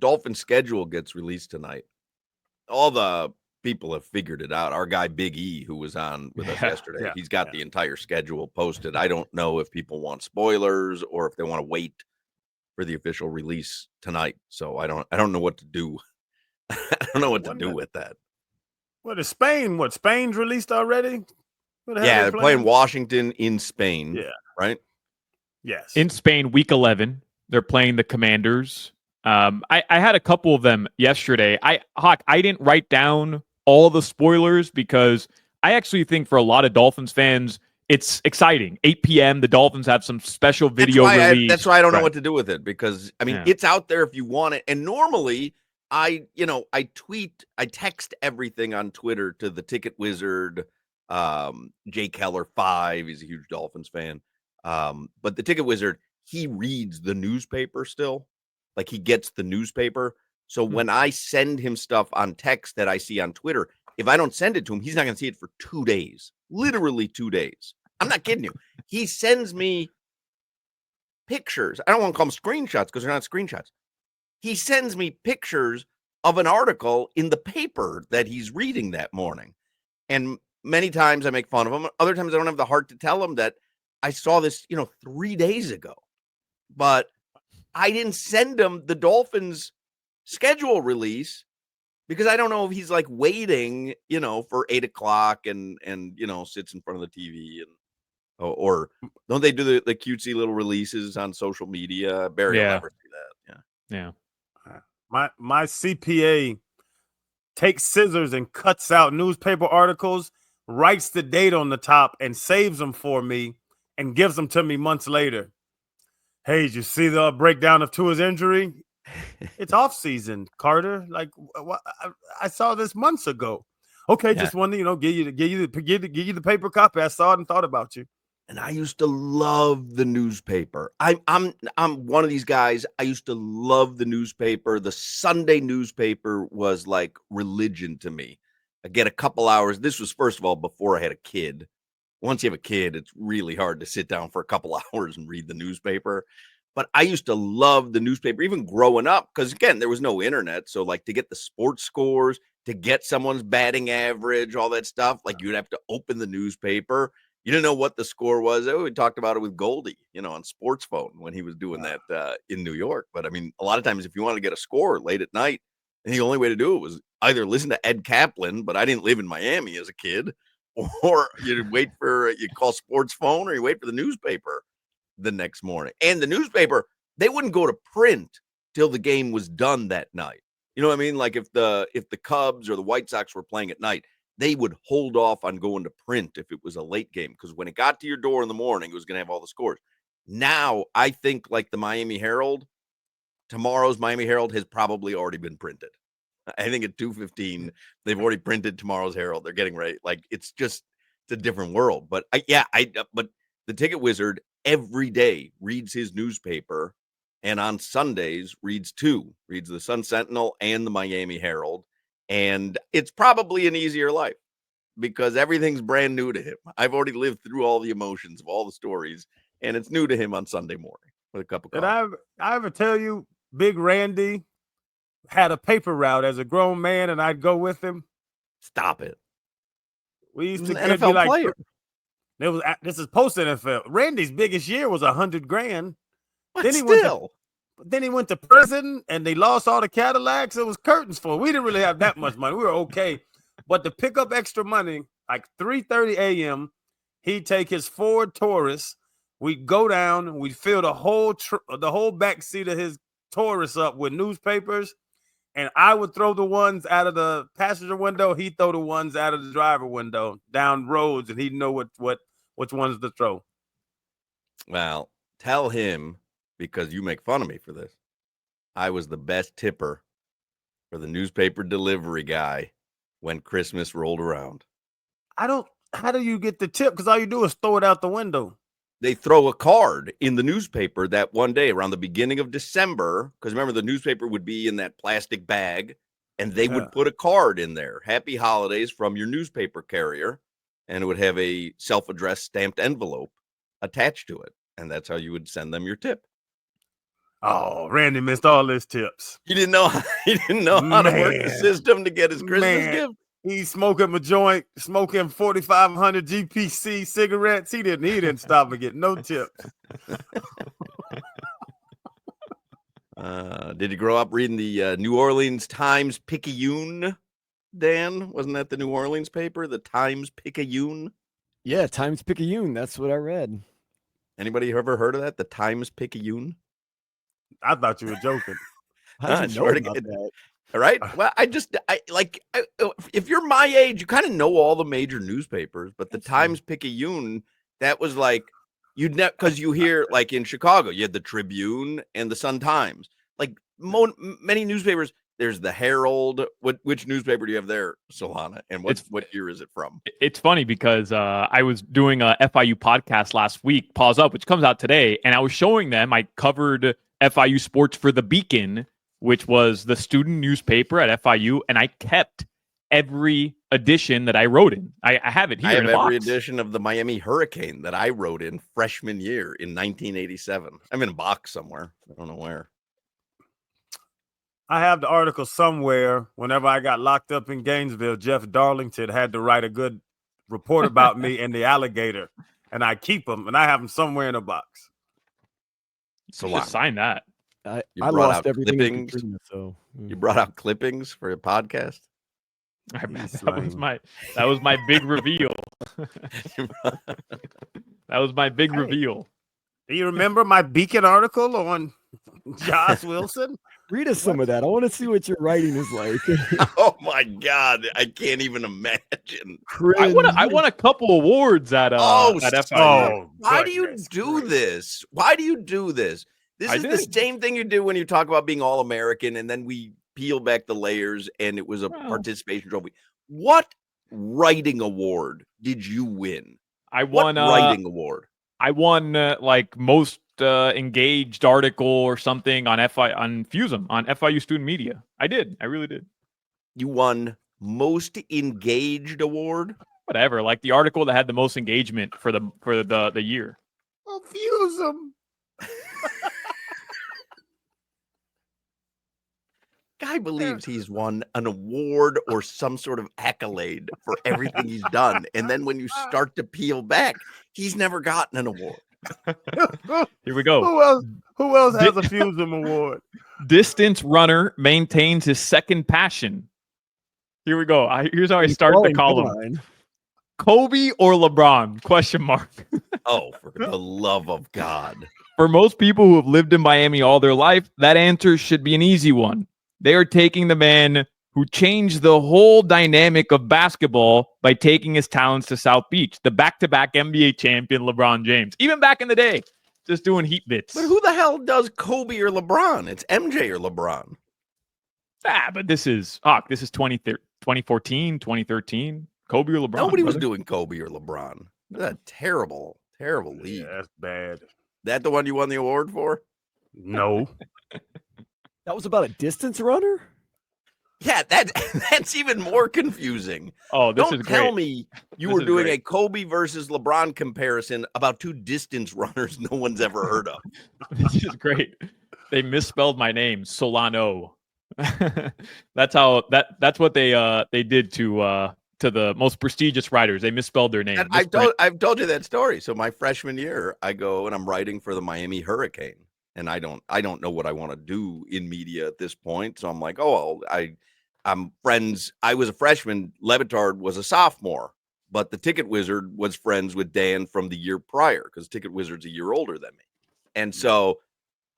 Dolphin schedule gets released tonight, all the people have figured it out. Our guy Big E, who was on with us yesterday, he's got the entire schedule posted. I don't know if people want spoilers or if they want to wait for the official release tonight. So I don't know what to do. I don't know what to do with that. What is Spain? What, Spain's released already? Yeah, they're playing Washington in Spain. Yeah. Right? Yes. In Spain, week 11, they're playing the Commanders. I had a couple of them yesterday. Hawk, I didn't write down all the spoilers because I actually think for a lot of Dolphins fans, it's exciting. 8 p.m. The Dolphins have some special video release. That's why I don't know what to do with it because I mean it's out there if you want it. And normally I text everything on Twitter to the Ticket Wizard, Jay Keller 5. He's a huge Dolphins fan. But the Ticket Wizard, he reads the newspaper still. Like he gets the newspaper. So when I send him stuff on text that I see on Twitter, if I don't send it to him, he's not going to see it for 2 days. Literally 2 days. I'm not kidding you. He sends me pictures. I don't want to call them screenshots because they're not screenshots. He sends me pictures of an article in the paper that he's reading that morning. And many times I make fun of him. Other times I don't have the heart to tell him that I saw this, 3 days ago. But I didn't send him the Dolphins schedule release because I don't know if he's like waiting, for 8 o'clock and sits in front of the TV or don't they do the cutesy little releases on social media? Barry will never see that. Yeah. My CPA takes scissors and cuts out newspaper articles, writes the date on the top and saves them for me and gives them to me months later. Hey, did you see the breakdown of Tua's injury? It's off season, Carter. Like I saw this months ago. Okay, just wanted to give you the paper copy. I saw it and thought about you. And I used to love the newspaper. I'm one of these guys. I used to love the newspaper. The Sunday newspaper was like religion to me. I get a couple hours. This was first of all before I had a kid. Once you have a kid, it's really hard to sit down for a couple hours and read the newspaper. But I used to love the newspaper, even growing up, because again, there was no internet. So like to get the sports scores, to get someone's batting average, all that stuff, like you'd have to open the newspaper. You didn't know what the score was. Oh, we talked about it with Goldie, on Sports Phone when he was doing that in New York. But I mean, a lot of times if you want to get a score late at night, the only way to do it was either listen to Ed Kaplan, but I didn't live in Miami as a kid, or you call Sports Phone, or you wait for the newspaper the next morning. And the newspaper, they wouldn't go to print till the game was done that night. You know what I mean? Like if the Cubs or the White Sox were playing at night, they would hold off on going to print if it was a late game, because when it got to your door in the morning, it was going to have all the scores. Now, I think like the Miami Herald, tomorrow's Miami Herald has probably already been printed. I think at 2:15, they've already printed tomorrow's Herald. They're getting ready. Like it's a different world. But but the Ticket Wizard every day reads his newspaper, and on Sundays reads the Sun Sentinel and the Miami Herald. And it's probably an easier life because everything's brand new to him. I've already lived through all the emotions of all the stories, and it's new to him on Sunday morning with a cup of coffee. Did I ever tell you Big Randy had a paper route as a grown man, and I'd go with him? Stop it. We used to be an NFL player. This is post NFL. Randy's biggest year was $100,000. But then Then he went to prison and they lost all the Cadillacs. It was curtains for him. We didn't really have that much money. We were okay. But to pick up extra money, like 3:30 a.m., he'd take his Ford Taurus. We'd go down. We'd fill the whole back seat of his Taurus up with newspapers. And I would throw the ones out of the passenger window. He'd throw the ones out of the driver window down roads, and he'd know which ones to throw. Well, tell him, because you make fun of me for this, I was the best tipper for the newspaper delivery guy when Christmas rolled around. How do you get the tip? Because all you do is throw it out the window. They throw a card in the newspaper that one day around the beginning of December, because remember the newspaper would be in that plastic bag, and they would put a card in there, Happy Holidays from your newspaper carrier, and it would have a self-addressed stamped envelope attached to it, and that's how you would send them your tip. Oh, Randy missed all his tips. He didn't know. He didn't know how to work the Man. system to get his Christmas gift. He's smoking a joint, smoking 4,500 GPC cigarettes. He didn't stop and get no tips. Did you grow up reading the New Orleans Times-Picayune, Dan? Wasn't that the New Orleans paper, the Times-Picayune? Yeah, Times-Picayune. That's what I read. Anybody ever heard of that? The Times-Picayune? I thought you were joking. How'd you know about that? All right. Well, if you're my age, you kind of know all the major newspapers, but the Times-Picayune, that was like, you'd never, because you hear, like in Chicago, you had the Tribune and the Sun-Times. Like many newspapers, there's the Herald. Which newspaper do you have there, Solana? And what year is it from? It's funny because I was doing a FIU podcast last week, Pause Up, which comes out today, and I was showing them, I covered FIU sports for The Beacon, which was the student newspaper at FIU, and I kept every edition that I wrote in. I have it here. I have in a every box. edition of the Miami Hurricane that I wrote in freshman year in 1987. I'm in a box somewhere. I don't know where. I have the article somewhere. Whenever I got locked up in Gainesville, Jeff Darlington had to write a good report about me and the alligator, and I keep them, and I have them somewhere in a box. So just sign that. I brought lost out everything in clippings. Katrina, so You brought out clippings for a podcast. That was my big reveal. That was my big reveal. Do you remember my Beacon article on Josh Wilson? read us some of that. I want to see what your writing is like. Oh my God, I can't even imagine. I won a couple awards at FIU. Why do you do this? Why do you do this? This is the same thing you do when you talk about being All-American, and then we peel back the layers, and it was a participation trophy. What writing award did you win? I won writing award. I won like most engaged article or something on FIU on FIU student media. I did. I really did. You won most engaged award? Whatever, like the article that had the most engagement for the year. Oh, Fusum. Guy believes he's won an award or some sort of accolade for everything he's done. And then when you start to peel back, he's never gotten an award. Here we go. Who else has a Fusum award? Distance runner maintains his second passion. Here we go. Here's how I start the column. Kobe or LeBron? Question mark. Oh, for the love of God. For most people who have lived in Miami all their life, that answer should be an easy one. They are taking the man who changed the whole dynamic of basketball by taking his talents to South Beach, the back-to-back NBA champion LeBron James. Even back in the day, just doing heat bits. But who the hell does Kobe or LeBron? It's MJ or LeBron. But this is 2014, 2013. Kobe or LeBron. Nobody was doing Kobe or LeBron. That's a terrible, terrible league. Yeah, that's bad. That the one you won the award for? No. That was about a distance runner? Yeah, that's even more confusing. Oh, this Don't is tell great. me you This were is doing great. a Kobe versus LeBron comparison about two distance runners no one's ever heard of. This is great. They misspelled my name, Solano. That's what they did to the most prestigious writers. They misspelled their name. I've told you that story. So my freshman year, I go and I'm writing for the Miami Hurricane. And I don't know what I want to do in media at this point. So I'm like, I'm friends. I was a freshman. Levitard was a sophomore, but the Ticket Wizard was friends with Dan from the year prior because Ticket Wizard's a year older than me. And so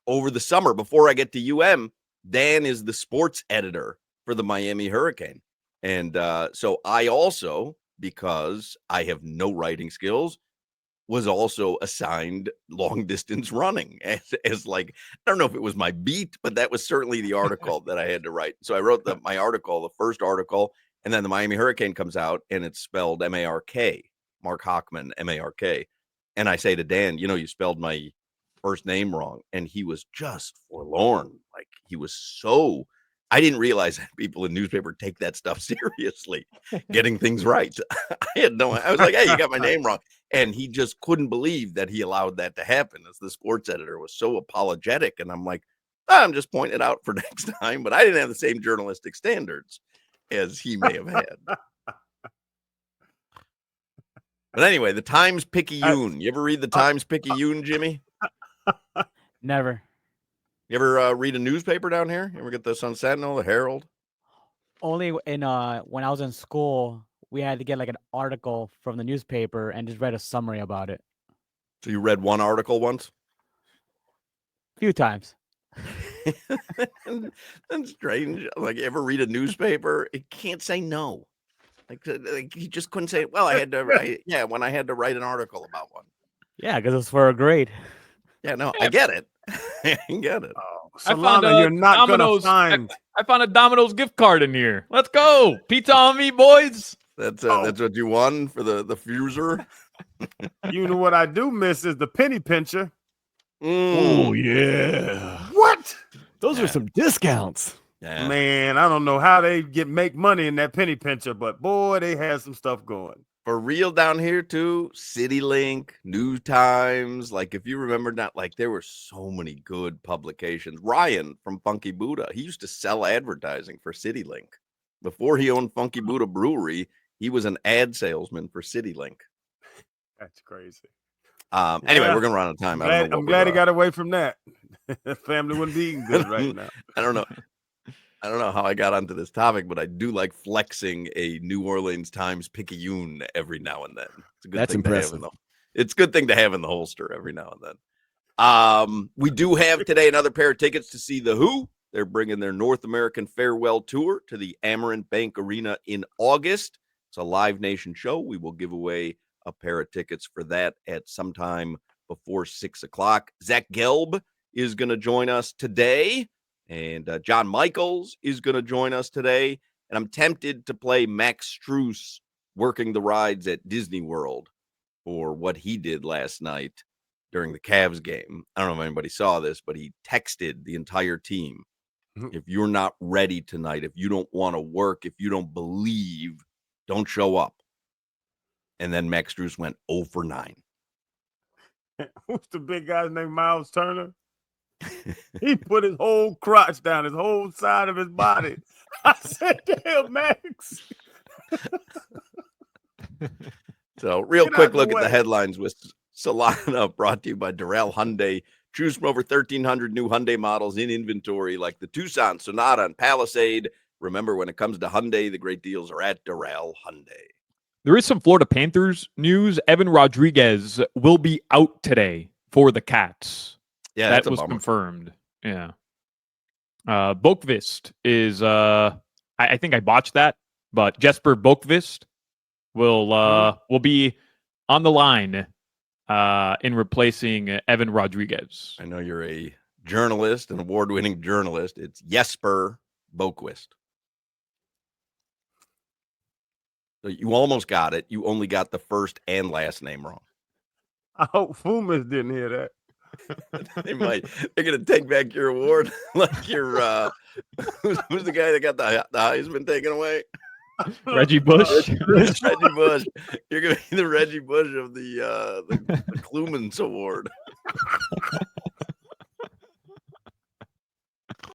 over the summer, before I get to UM, Dan is the sports editor for the Miami Hurricane. And so I also, because I have no writing skills, was also assigned long distance running as like, I don't know if it was my beat, but that was certainly the article that I had to write. So I wrote my article, the first article, and then the Miami Hurricane comes out and it's spelled M-A-R-K, Mark Hochman, M-A-R-K. And I say to Dan, you spelled my first name wrong. And he was just forlorn. Like he was so, I didn't realize that people in newspaper take that stuff seriously, getting things right. I was like, hey, you got my name wrong. And he just couldn't believe that he allowed that to happen as the sports editor was so apologetic. And I'm like, I'm just pointing it out for next time, but I didn't have the same journalistic standards as he may have had. But anyway, the Times-Picayune. You ever read the Times-Picayune, Jimmy? Never. You ever read a newspaper down here? You ever get the Sun Sentinel, the Herald? Only in when I was in school, we had to get like an article from the newspaper and just read a summary about it. So you read one article once? A few times. That's strange. Like, you ever read a newspaper? It can't say no. Like he just couldn't say, well, I had to write. Yeah, when I had to write an article about one. Yeah, because it was for a grade. Yeah, no, I get it. I get it. Oh, I found Solana, you're not gonna Domino's. find. I found a Domino's gift card in here. Let's go. Pizza on me, boys. That's what you won for the fuser. You know what I do miss is the penny pincher. Oh yeah. What? Those are some discounts. Yeah. Man, I don't know how they make money in that penny pincher, but boy, they had some stuff going. For real down here too, CityLink, New Times. Like, if you remember, not like there were so many good publications. Ryan from Funky Buddha, he used to sell advertising for CityLink. Before he owned Funky Buddha Brewery, he was an ad salesman for CityLink. That's crazy. Anyway, we're gonna run out of time. I'm glad he got away from that. Family wouldn't be eating good right now. I don't know how I got onto this topic, but I do like flexing a New Orleans Times-Picayune every now and then. It's a good That's thing impressive. to have it's a good thing to have in the holster every now and then. We do have today another pair of tickets to see the Who. They're bringing their North American farewell tour to the Amerant Bank Arena in August. It's a Live Nation show. We will give away a pair of tickets for that at sometime before 6 o'clock. Zach Gelb is going to join us today, and John Michaels is going to join us today. And I'm tempted to play Max Strus working the rides at Disney World for what he did last night during the Cavs game. I don't know if anybody saw this, but he texted the entire team. If you're not ready tonight, if you don't want to work, if you don't believe, don't show up. And then Max Strus went 0 for 9. Who's the big guy's name? Miles Turner. He put his whole crotch down, his whole side of his body. I said, damn, Max. So real Get quick out the look at the way. headlines with Solana, brought to you by Doral Hyundai. Choose from over 1,300 new Hyundai models in inventory, like the Tucson, Sonata, and Palisade. Remember, when it comes to Hyundai, the great deals are at Doral Hyundai. There is some Florida Panthers news. Evan Rodriguez will be out today for the Cats. Yeah, that that's a was bummer. confirmed. Yeah. Bokvist is I think I botched that, but Jesper Bokvist will be on the line in replacing Evan Rodriguez. I know you're a journalist, an award-winning journalist. It's Jesper Boquist. So you almost got it. You only got the first and last name wrong. I hope Fumas didn't hear that. They might. They're gonna take back your award, like your who's the guy that got the Heisman taken away? Reggie Bush. Reggie Bush. You're gonna be the Reggie Bush of the Klumans Award.